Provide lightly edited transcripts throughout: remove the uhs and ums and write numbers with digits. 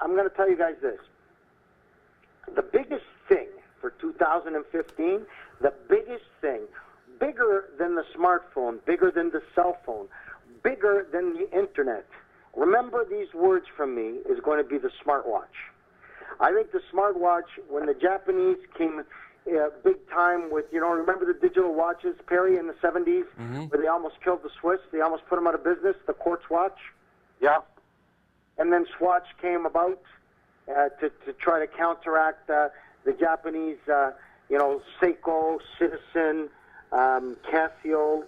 I'm going to tell you guys this. The biggest thing for 2015, the biggest thing, bigger than the smartphone, bigger than the cell phone, bigger than the internet, remember these words from me, is going to be the smartwatch. I think the smartwatch, when the Japanese came big time with, remember the digital watches, Perry, in the 70s, where they almost killed the Swiss? They almost put them out of business, the quartz watch. Yeah. And then Swatch came about to try to counteract the Japanese, Seiko, Citizen, Casio.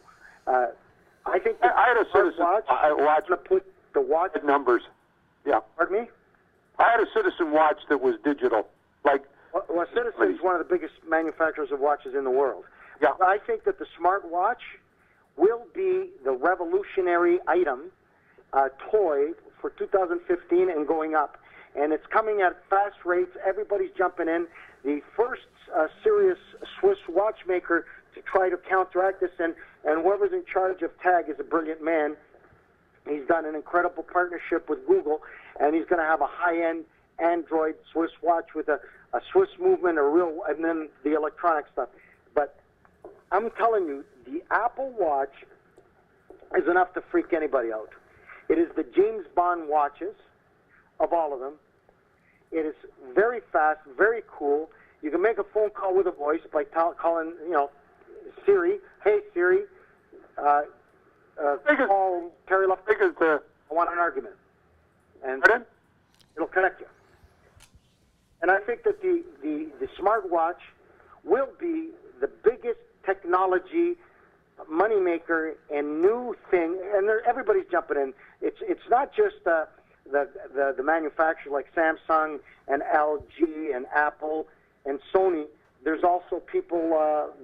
I think I had a Citizen watch. To put the watch numbers. Yeah. Pardon me? I had a Citizen watch that was digital. Well, Citizen is one of the biggest manufacturers of watches in the world. Yeah. But I think that the smartwatch will be the revolutionary item, toy for 2015 and going up. And it's coming at fast rates. Everybody's jumping in. The first serious Swiss watchmaker to try to counteract this, and whoever's in charge of TAG is a brilliant man. He's done an incredible partnership with Google, and he's going to have a high-end Android Swiss watch with a Swiss movement, and then the electronic stuff. But I'm telling you, the Apple Watch is enough to freak anybody out. It is the James Bond watches of all of them. It is very fast, very cool. You can make a phone call with a voice by calling, Siri. Hey, Siri. Call Terry Luff. I want an argument. And it'll connect you. And I think that the smartwatch will be the biggest technology moneymaker and new thing, and everybody's jumping in. It's not just the manufacturer like Samsung and LG and Apple and Sony. There's also people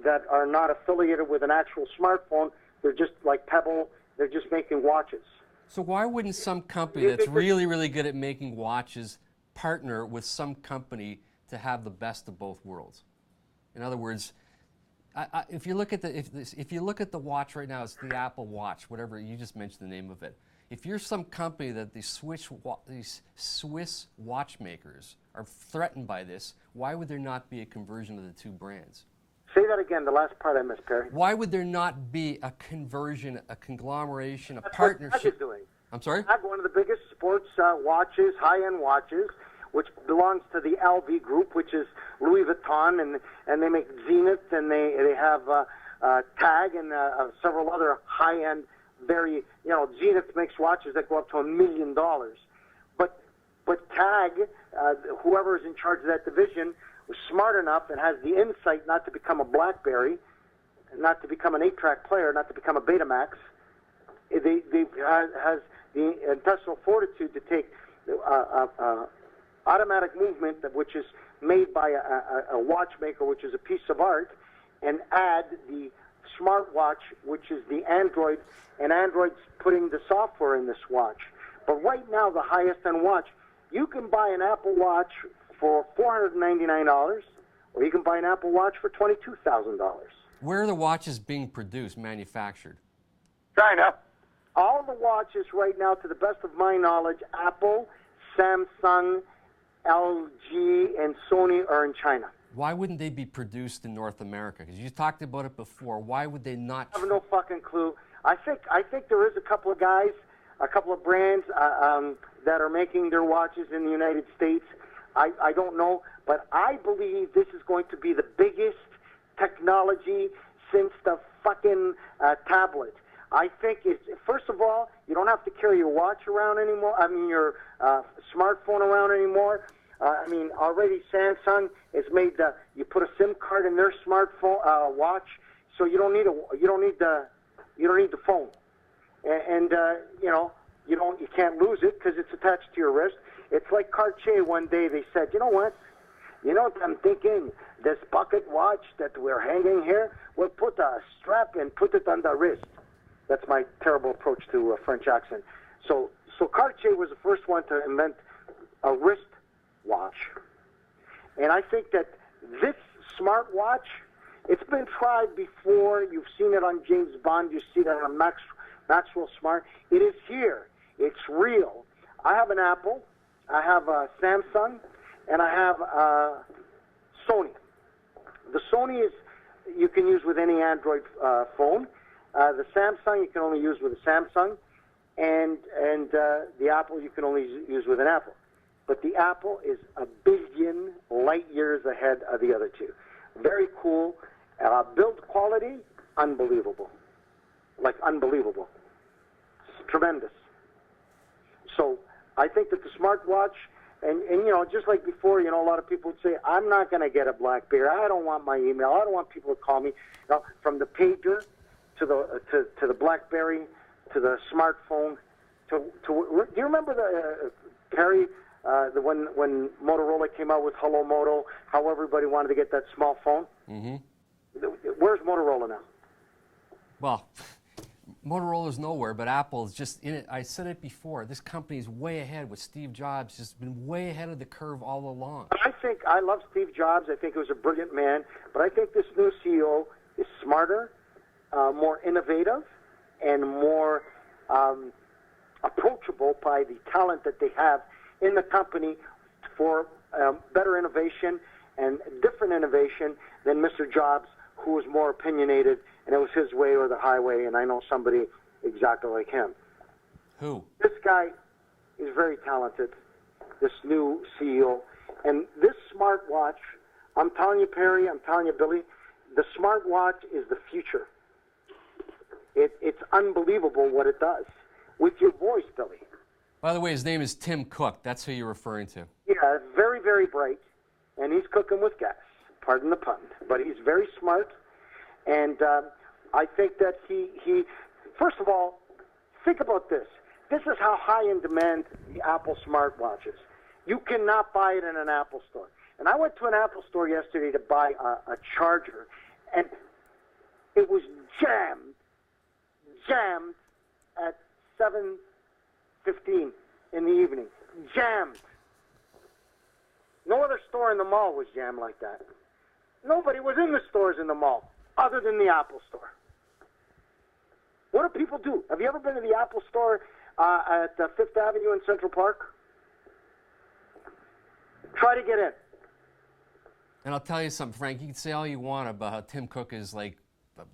that are not affiliated with an actual smartphone. They're just like Pebble. They're just making watches. So why wouldn't some company that's really, really good at making watches partner with some company to have the best of both worlds? In other words, if you look at the watch right now, it's the Apple Watch, whatever you just mentioned the name of it. If you're some company that these Swiss watchmakers are threatened by this, why would there not be a conversion of the two brands? Say that again, the last part I missed, Perry. Why would there not be a conversion, a conglomeration, a partnership? That's what TAG is doing. I'm sorry? TAG, one of the biggest sports watches, high-end watches, which belongs to the LV group, which is Louis Vuitton, and they make Zenith, and they have TAG and several other high-end, very, Zenith makes watches that go up to $1 million. But TAG, whoever is in charge of that division, was smart enough and has the insight not to become a BlackBerry, not to become an 8-track player, not to become a Betamax. They has the intestinal fortitude to take automatic movement, which is made by a watchmaker, which is a piece of art, and add the smartwatch, which is the Android, and Android's putting the software in this watch. But right now, the highest-end watch, you can buy an Apple Watch for $499, or you can buy an Apple Watch for $22,000. Where are the watches being produced, manufactured? China. All the watches right now, to the best of my knowledge, Apple, Samsung, LG, and Sony are in China. Why wouldn't they be produced in North America? Because you talked about it before. Why would they not? I have no fucking clue. I think there is a couple of guys, a couple of brands that are making their watches in the United States. I don't know, but I believe this is going to be the biggest technology since the fucking tablet. I think first of all, you don't have to carry your watch around anymore. I mean, your smartphone around anymore. Already Samsung has made you put a SIM card in their smartphone watch, so you don't need the phone, and you can't lose it because it's attached to your wrist. It's like Cartier one day, they said, you know what I'm thinking? This pocket watch that we're hanging here, we'll put a strap and put it on the wrist. That's my terrible approach to a French accent. So Cartier was the first one to invent a wrist watch. And I think that this smartwatch, it's been tried before. You've seen it on James Bond. You see it on Maxwell Smart. It is here. It's real. I have an Apple. I have Samsung, and I have Sony. The Sony is you can use with any Android phone. The Samsung you can only use with a Samsung, and the Apple you can only use with an Apple. But the Apple is a billion light years ahead of the other two. Very cool. Build quality, unbelievable. Like unbelievable. It's tremendous. So I think that the smartwatch, and you know, just like before, you know, a lot of people would say, I'm not going to get a BlackBerry. I don't want my email. I don't want people to call me. You know, from the pager to the BlackBerry to the smartphone. Do you remember the Perry? When Motorola came out with Hello Moto, how everybody wanted to get that small phone. Mm-hmm. Where's Motorola now? Well, Motorola's nowhere, but Apple's just in it. I said it before. This company is way ahead with Steve Jobs. Just been way ahead of the curve all along. I love Steve Jobs. I think he was a brilliant man. But I think this new CEO is smarter, more innovative, and more approachable by the talent that they have in the company for better innovation and different innovation than Mr. Jobs, who was more opinionated, and it was his way or the highway, and I know somebody exactly like him. Who? This guy is very talented, this new CEO. And this smartwatch, I'm telling you, Perry, I'm telling you, Billy, the smartwatch is the future. It's unbelievable what it does with your voice, Billy. By the way, his name is Tim Cook. That's who you're referring to. Yeah, very, very bright, and he's cooking with gas. Pardon the pun. But he's very smart, and I think that he first of all, think about this. This is how high in demand the Apple smartwatch is. You cannot buy it in an Apple store. And I went to an Apple store yesterday to buy a charger, and it was jammed at 7:15 in the evening. Jammed. No other store in the mall was jammed like that. Nobody was in the stores in the mall other than the Apple store. What do people do? Have you ever been to the Apple store at Fifth Avenue in Central Park? Try to get in. And I'll tell you something, Frank. You can say all you want about how Tim Cook is like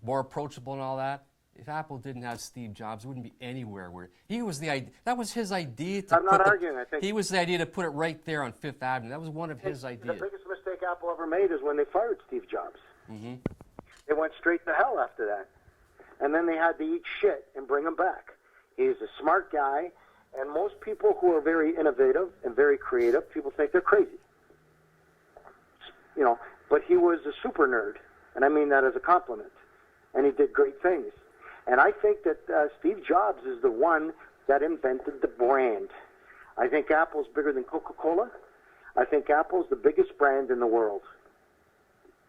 more approachable and all that. If Apple didn't have Steve Jobs, it wouldn't be anywhere where he was that was his idea to I'm not arguing. I think he was the idea to put it right there on Fifth Avenue. That was one of his ideas. The biggest mistake Apple ever made is when they fired Steve Jobs. Mm-hmm. They went straight to hell after that. And then they had to eat shit and bring him back. He's a smart guy, and most people who are very innovative and very creative, people think they're crazy. You know, but he was a super nerd, and I mean that as a compliment. And he did great things. And I think that Steve Jobs is the one that invented the brand. I think Apple's bigger than Coca-Cola. I think Apple's the biggest brand in the world.